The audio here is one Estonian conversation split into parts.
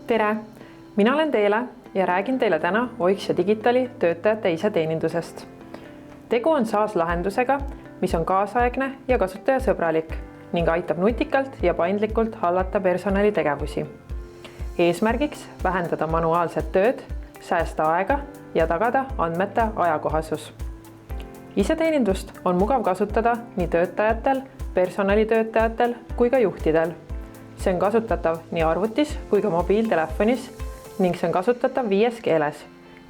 Tere! Mina olen Teele ja räägin teile täna OIX ja Digitali töötajate iseteenindusest. Tegu on SaaS-lahendusega, mis on kaasaegne ja kasutajasõbralik ning aitab nutikalt ja paindlikult hallata personali tegevusi. Eesmärgiks vähendada manuaalset tööd, säästa aega ja tagada andmete ajakohasus. Iseteenindust on mugav kasutada nii töötajatel, personalitöötajatel kui ka juhtidel. See on kasutatav nii arvutis kui ka mobiiltelefonis ning see on kasutatav 5 keeles: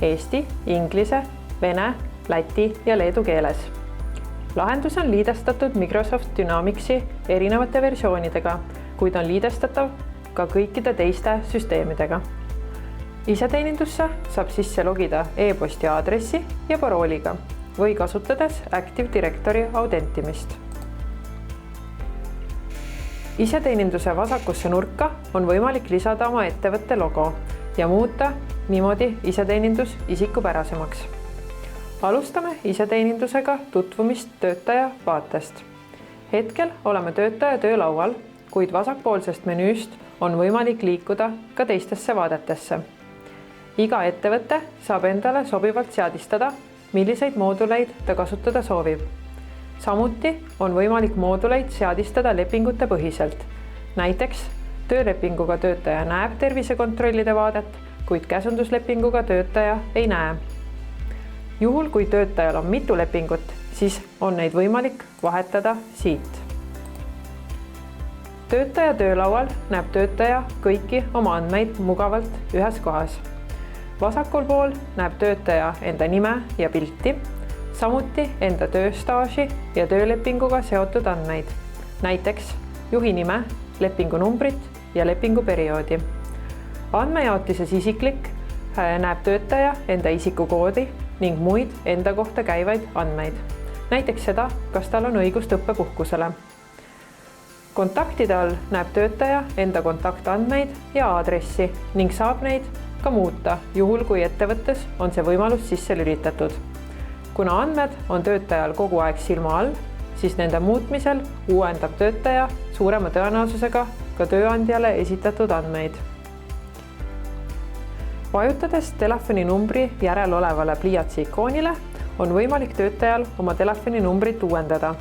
eesti, inglise, vene, läti ja leedu keeles. Lahendus on liidestatud Microsoft Dynamicsi erinevate versioonidega, kuid on liidestatav ka kõikide teiste süsteemidega. Iseteenindusse saab sisse logida e-posti aadressi ja parooliga või kasutades Active Directory autentimist. Iseteeninduse vasakusse nurka on võimalik lisada oma ettevõtte logo ja muuta niimoodi iseteenindus isikupärasemaks. Alustame iseteenindusega tutvumist töötaja vaatest. Hetkel oleme töötaja töölaual, kuid vasakpoolsest menüüst on võimalik liikuda ka teistesse vaadetesse. Iga ettevõte saab endale sobivalt seadistada, milliseid mooduleid ta kasutada soovib. Samuti on võimalik mooduleid seadistada lepingute põhiselt. Näiteks töölepinguga töötaja näeb tervisekontrollide vaadet, kuid käsunduslepinguga töötaja ei näe. Juhul, kui töötajal on mitu lepingut, siis on neid võimalik vahetada siit. Töötaja töölaual näeb töötaja kõiki oma andmeid mugavalt ühes kohas. Vasakul pool näeb töötaja enda nime ja pilti, samuti enda tööstaaži ja töölepinguga seotud andmeid, näiteks juhi nime, lepingu numbrit ja lepingu perioodi. Andmejaotises isiklik näeb töötaja enda isikukoodi ning muid enda kohta käivaid andmeid, näiteks seda, kas tal on õigust õppepuhkusele. Kontaktide all näeb töötaja enda kontaktandmeid ja aadressi ning saab neid ka muuta, juhul kui ettevõttes on see võimalus sisse lülitatud. Kuna andmed on töötajal kogu aeg silma all, siis nende muutmisel uuendab töötaja suurema tõenäosusega ka tööandjale esitatud andmeid. Vajutades telefoninumbri järel olevale pliiatsi ikoonile on võimalik töötajal oma telefoninumbrit uuendada.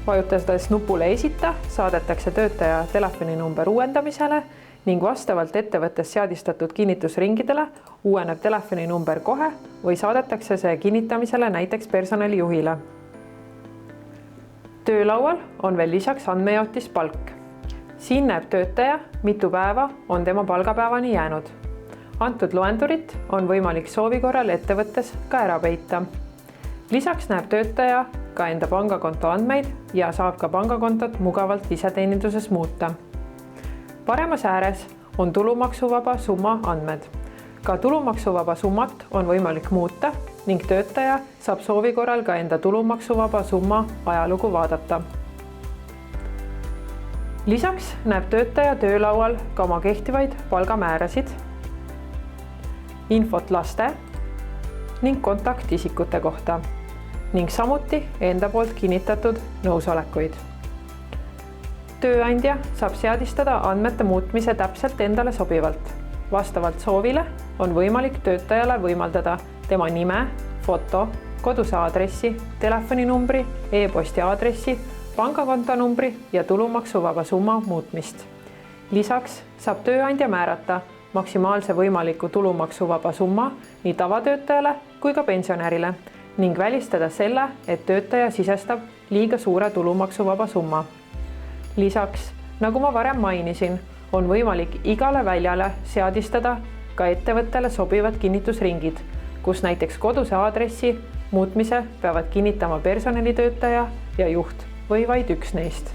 Vajutades nupule Esita saadetakse töötaja telefoninumber uuendamisele ning vastavalt ettevõttes seadistatud kinnitusringidele uueneb telefoninumber kohe või saadetakse see kinnitamisele näiteks personalijuhile. Töölaual on veel lisaks andmejaotis palk. Siin näeb töötaja, mitu päeva on tema palgapäevani jäänud. Antud loendurit on võimalik soovi korral ettevõttes ka ära peita. Lisaks näeb töötaja ka enda pangakonto andmeid ja saab ka pangakontot mugavalt iseteeninduses muuta. Paremas ääres on tulumaksuvaba summa andmed. Ka tulumaksuvaba summat on võimalik muuta ning töötaja saab soovi korral ka enda tulumaksuvaba summa ajalugu vaadata. Lisaks näeb töötaja töölaual ka oma kehtivaid palgamäärasid, infot laste ning kontaktisikute kohta ning samuti enda poolt kinnitatud nõusolekuid. Tööandja saab seadistada andmete muutmise täpselt endale sobivalt. Vastavalt soovile on võimalik töötajale võimaldada tema nime, foto, koduse aadressi, telefoninumbri, e-posti aadressi, pangakontonumbri ja tulumaksuvaba summa muutmist. Lisaks saab tööandja määrata maksimaalse võimaliku tulumaksuvaba summa nii tavatöötajale kui ka pensionärile ning välistada selle, et töötaja sisestab liiga suure tulumaksuvaba summa. Lisaks, nagu ma varem mainisin, on võimalik igale väljale seadistada ka ettevõttele sobivad kinnitusringid, kus näiteks koduse aadressi muutmise peavad kinnitama personalitöötaja ja juht või vaid üks neist.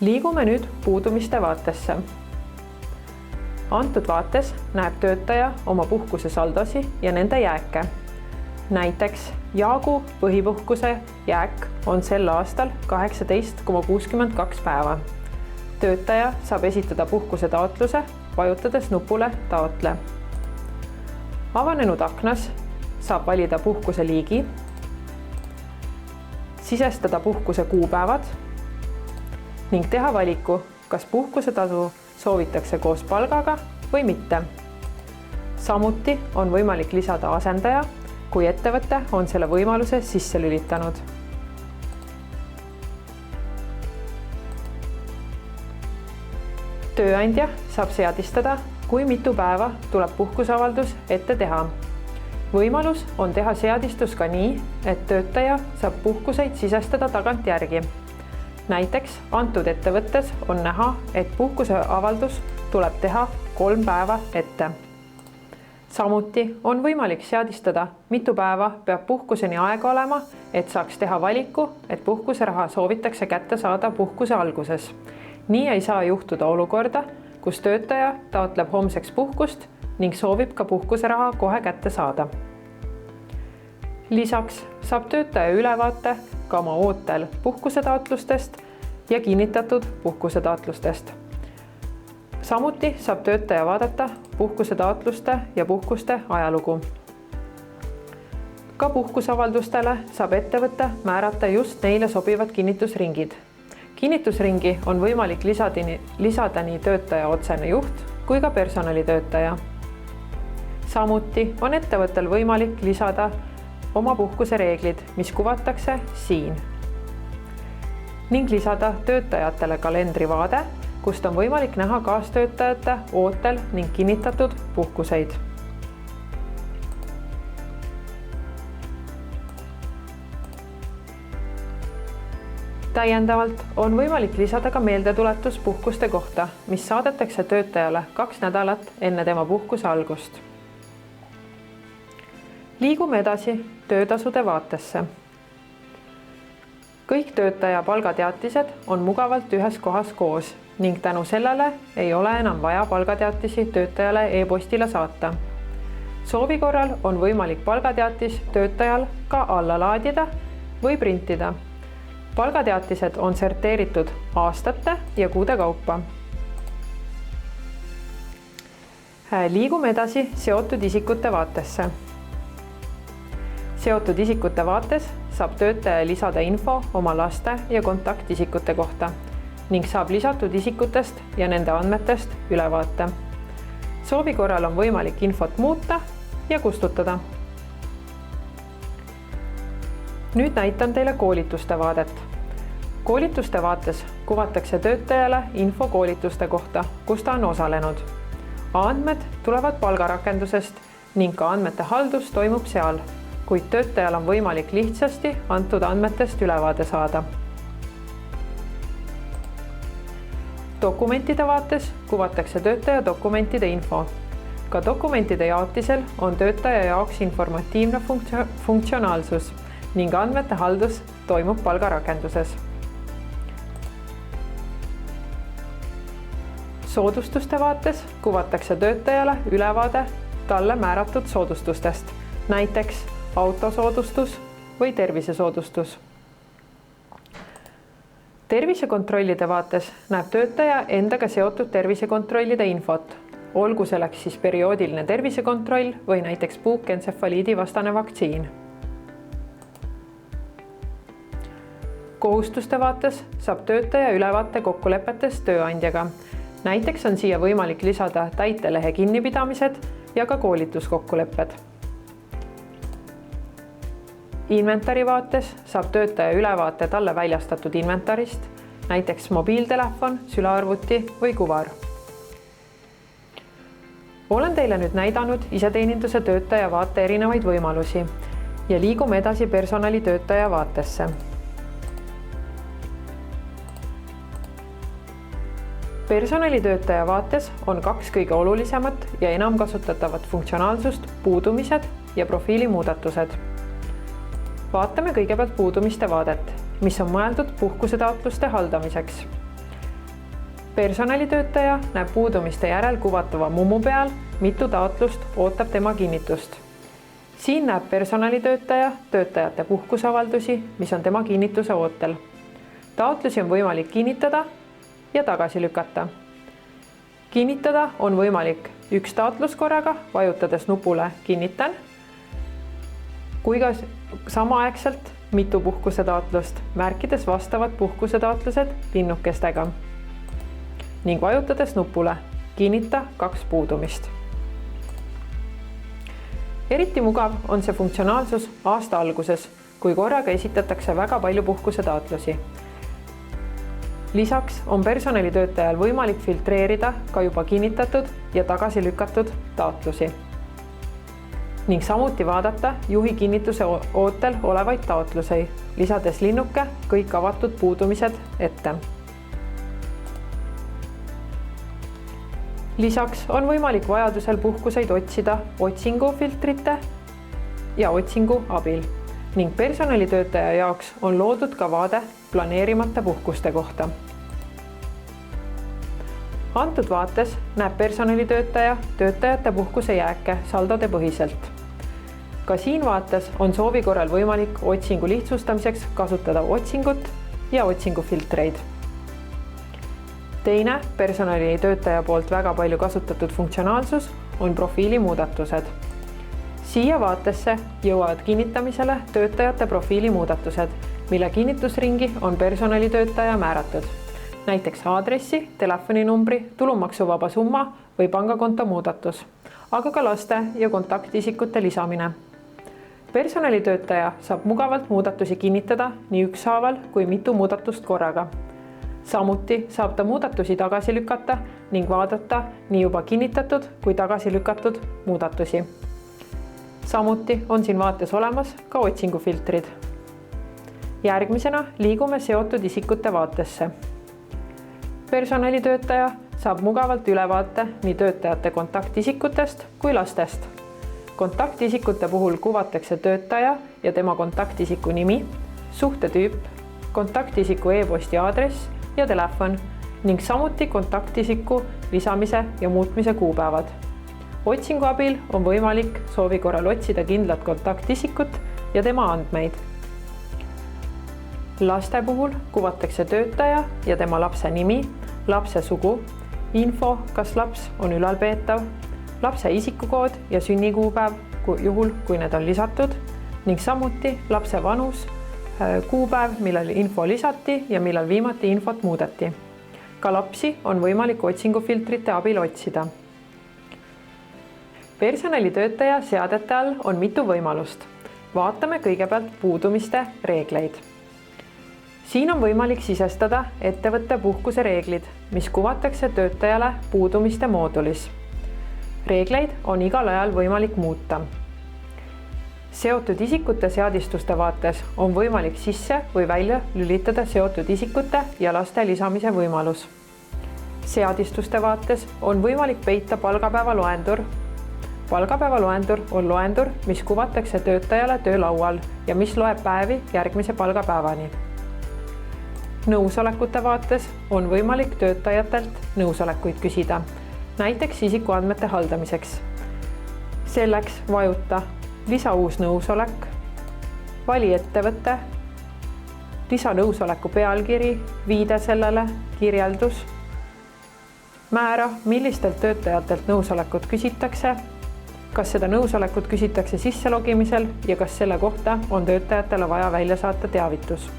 Liigume nüüd puudumiste vaatesse. Antud vaates näeb töötaja oma puhkuse saldosi ja nende jääke. Näiteks Jaagu põhipuhkuse jääk on sel aastal 18,62 päeva. Töötaja saab esitada puhkuse taotluse, vajutades nupule Taotle. Avanenud aknas saab valida puhkuse liigi, sisestada puhkuse kuupäevad ning teha valiku, kas puhkusetasu soovitakse koos palgaga või mitte. Samuti on võimalik lisada asendaja, kui ettevõte on selle võimaluse sisse lülitanud. Tööandja saab seadistada, kui mitu päeva tuleb puhkusavaldus ette teha. Võimalus on teha seadistus ka nii, et töötaja saab puhkuseid sisestada tagantjärgi. Näiteks antud ettevõttes on näha, et puhkuseavaldus tuleb teha 3 päeva ette. Samuti on võimalik seadistada, mitu päeva peab puhkuseni aega olema, et saaks teha valiku, et puhkuseraha soovitakse kätte saada puhkuse alguses. Nii ei saa juhtuda olukorda, kus töötaja taotleb homseks puhkust ning soovib ka puhkuseraha kohe kätte saada. Lisaks saab töötaja ülevaate ka oma ootel puhkusetaotlustest ja kinnitatud puhkusetaotlustest. Samuti saab töötaja vaadata puhkusetaotluste ja puhkuste ajalugu. Ka puhkusavaldustele saab ettevõte määrata just neile sobivad kinnitusringid. Kinnitusringi on võimalik lisada nii töötaja otsene juht kui ka personalitöötaja. Samuti on ettevõttel võimalik lisada oma puhkuse reeglid, mis kuvatakse siin. Ning lisada töötajatele kalendrivaade, kust on võimalik näha kaastöötajate ootel ning kinnitatud puhkuseid. Täiendavalt on võimalik lisada ka meeldetuletus puhkuste kohta, mis saadetakse töötajale 2 nädalat enne tema puhkuse algust. Liigume edasi töötasude vaatesse. Kõik töötaja palgateatised on mugavalt ühes kohas koos ning tänu sellele ei ole enam vaja palgateatisi töötajale e-postile saata. Soovi korral on võimalik palgateatis töötajal ka alla laadida või printida. Palgateatised on sorteeritud aastate ja kuude kaupa. Liigume edasi seotud isikute vaatesse. Seotud isikute vaates saab töötaja lisada info oma laste ja kontaktisikute kohta ning saab lisatud isikutest ja nende andmetest ülevaate. Soovi korral on võimalik infot muuta ja kustutada. Nüüd näitan teile koolituste vaadet. Koolituste vaates kuvatakse töötajale info koolituste kohta, kus ta on osalenud. Andmed tulevad palgarakendusest ning ka andmete haldus toimub seal, kuid töötajal on võimalik lihtsasti antud andmetest ülevaade saada. Dokumentide vaates kuvatakse töötaja dokumentide info. Ka dokumentide jaotisel on töötaja jaoks informatiivne funktsionaalsus ning andmete haldus toimub palgarakenduses. Soodustuste vaates kuvatakse töötajale ülevaade talle määratud soodustustest, näiteks autosoodustus või tervisesoodustus. Tervisekontrollide vaates näeb töötaja endaga seotud tervisekontrollide infot, olgu selleks siis perioodiline tervisekontroll või näiteks puukentsefaliidi vastane vaktsiin. Kohustuste vaates saab töötaja ülevaate kokkulepetest tööandjaga. Näiteks on siia võimalik lisada täitelehe kinnipidamised ja ka koolituskokkulepped. Inventari vaates saab töötaja ülevaate talle väljastatud inventarist, näiteks mobiiltelefon, sülearvuti või kuvar. Olen teile nüüd näidanud iseteeninduse töötaja vaate erinevaid võimalusi ja liigume edasi personalitöötaja vaatesse. Personalitöötaja vaates on 2 kõige olulisemat ja enam kasutatavat funktsionaalsust, puudumised ja profiili muudatused. Vaatame kõigepealt puudumiste vaadet, mis on mõeldud puhkusetaotluste haldamiseks. Personalitöötaja näeb puudumiste järel kuvatava mummu peal, mitu taotlust ootab tema kinnitust. Siin näeb personalitöötaja töötajate puhkusavaldusi, mis on tema kinnituse ootel. Taotlusi on võimalik kinnitada ja tagasi lükata. Kinnitada on võimalik 1 taotlus korraga, vajutades nupule kinnitan, kui ka samaaegselt mitu puhkusetaotlust, märkides vastavad puhkusetaotlused linnukestega. ning vajutades nupule kinnita 2 puudumist. Eriti mugav on see funktsionaalsus aasta alguses, kui korraga esitatakse väga palju puhkusetaotlusi. Lisaks on personalitöötajal võimalik filtreerida ka juba kinnitatud ja tagasi lükatud taotlusi ning samuti vaadata juhi kinnituse ootel olevaid taotlusi, lisades linnuke kõik avatud puudumised ette. Lisaks on võimalik vajadusel puhkuseid otsida otsingufiltrite ja otsingu abil ning personalitöötaja jaoks on loodud ka vaade planeerimata puhkuste kohta. Antud vaates näeb personalitöötaja töötajate puhkuse jääke saldode põhiselt. Ka siin vaates on soovi korral võimalik otsingu lihtsustamiseks kasutada otsingut ja otsingufiltreid. Teine personalitöötaja poolt väga palju kasutatud funktsionaalsus on profiili muudatused. Siia vaatesse jõuavad kinnitamisele töötajate profiili muudatused, mille kinnitusringi on personalitöötaja määratud. Näiteks aadressi, telefoninumbri, tulumaksuvaba summa või pangakonto muudatus, aga ka laste ja kontaktisikute lisamine. Personalitöötaja saab mugavalt muudatusi kinnitada nii ükshaaval kui mitu muudatust korraga. Samuti saab ta muudatusi tagasi lükata ning vaadata nii juba kinnitatud kui tagasi lükatud muudatusi. Samuti on siin vaates olemas ka otsingufiltrid. Järgmisena liigume seotud isikute vaatesse. Personalitöötaja saab mugavalt ülevaate nii töötajate kontaktisikutest kui lastest. Kontaktisikute puhul kuvatakse töötaja ja tema kontaktisiku nimi, suhtetüüp, kontaktisiku e-posti aadress ja telefon ning samuti kontaktisiku lisamise ja muutmise kuupäevad. Otsingu abil on võimalik soovi korral otsida kindlat kontaktisikut ja tema andmeid. Laste puhul kuvatakse töötaja ja tema lapse nimi, lapse sugu, info, kas laps on ülalpeetav, lapse isikukood ja sünnikuupäev, juhul kui need on lisatud, ning samuti lapse vanus, kuupäev, millal info lisati ja millal viimati infot muudeti. Ka lapsi on võimalik otsingufiltrite abil otsida. Personalitöötaja seadete all on mitu võimalust. Vaatame kõigepealt puudumiste reegleid. Siin on võimalik sisestada ettevõtte puhkuse reeglid, mis kuvatakse töötajale puudumiste moodulis. Reegleid on igal ajal võimalik muuta. Seotud isikute seadistuste vaates on võimalik sisse või välja lülitada seotud isikute ja laste lisamise võimalus. Seadistuste vaates on võimalik peita palgapäeva loendur. Palgapäeva loendur on loendur, mis kuvatakse töötajale töölaual ja mis loeb päevi järgmise palgapäevani. Nõusolekute vaates on võimalik töötajatelt nõusolekuid küsida, näiteks isikuandmete haldamiseks. Selleks vajuta lisa uus nõusolek, vali ettevõte, lisa nõusoleku pealkiri, viide sellele, kirjeldus, määra, millistelt töötajatelt nõusolekut küsitakse, kas seda nõusolekut küsitakse sisselogimisel ja kas selle kohta on töötajatele vaja välja saata teavitus.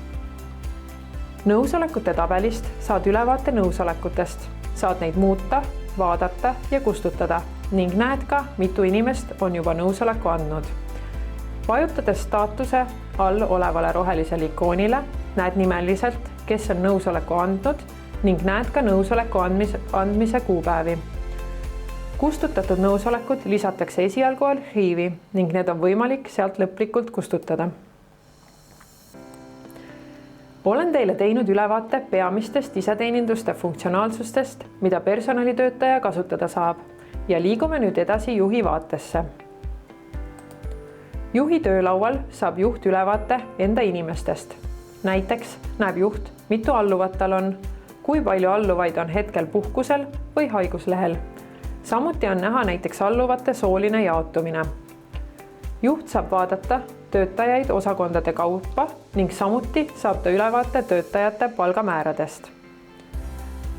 Nõusolekute tabelist saad ülevaate nõusolekutest, saad neid muuta, vaadata ja kustutada ning näed ka, mitu inimest on juba nõusoleku andnud. Vajutades staatuse all olevale rohelisele ikoonile näed nimeliselt, kes on nõusoleku andnud ning näed ka nõusoleku andmise kuupäevi. Kustutatud nõusolekud lisatakse esialgu arhiivi ning need on võimalik sealt lõplikult kustutada. Olen teile teinud ülevaate peamistest iseteeninduste funktsionaalsustest, mida personalitöötaja kasutada saab ja liigume nüüd edasi juhi vaatesse. Juhi töölaual saab juht ülevaate enda inimestest. Näiteks näeb juht, mitu alluvat tal on, kui palju alluvaid on hetkel puhkusel või haiguslehel. Samuti on näha näiteks alluvate sooline jaotumine. Juht saab vaadata töötajaid osakondade kaupa ning samuti saab ta ülevaate töötajate palgamääradest.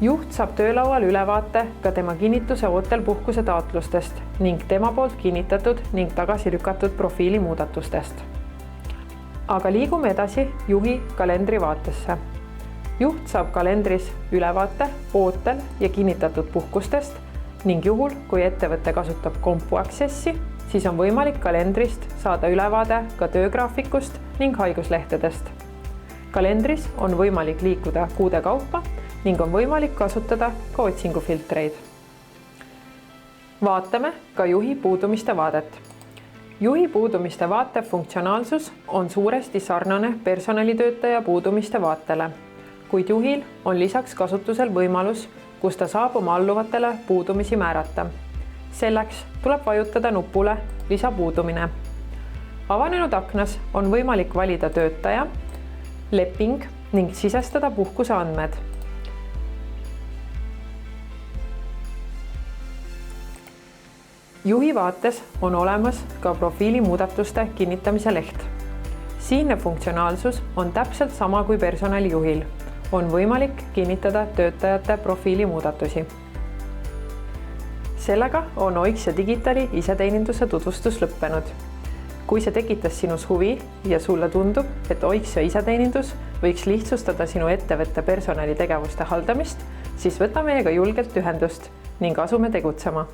Juht saab töölaual ülevaate ka tema kinnituse ootel puhkuse taotlustest ning tema poolt kinnitatud ning tagasi lükatud profiili muudatustest. Aga liigume edasi juhi kalendri vaatesse. juht saab kalendris ülevaate ootel ja kinnitatud puhkustest ning juhul, kui ettevõte kasutab Compu Accessi, siis on võimalik kalendrist saada ülevaade ka töögraafikust ning haiguslehtedest. Kalendris on võimalik liikuda kuude kaupa ning on võimalik kasutada ka otsingufiltreid. Vaatame ka juhi puudumiste vaadet. Juhi puudumiste vaate funktsionaalsus on suuresti sarnane personalitöötaja puudumiste vaatele, kuid juhil on lisaks kasutusel võimalus, kus ta saab oma alluvatele puudumisi määrata. Selleks tuleb vajutada nupule lisapuudumine. Avanenud aknas on võimalik valida töötaja, leping ning sisestada puhkuse andmed. Juhi vaates on olemas ka profiili muudatuste kinnitamise leht. Siinne funktsionaalsus on täpselt sama kui personalijuhil. On võimalik kinnitada töötajate profiili muudatusi. Sellega on OIKS ja Digitali iseteeninduse tutvustus lõppenud. Kui see tekitas sinus huvi ja sulle tundub, et OIKS ja iseteenindus võiks lihtsustada sinu ettevõtte personalitegevuste haldamist, siis võta meiega julgelt ühendust ning asume tegutsema.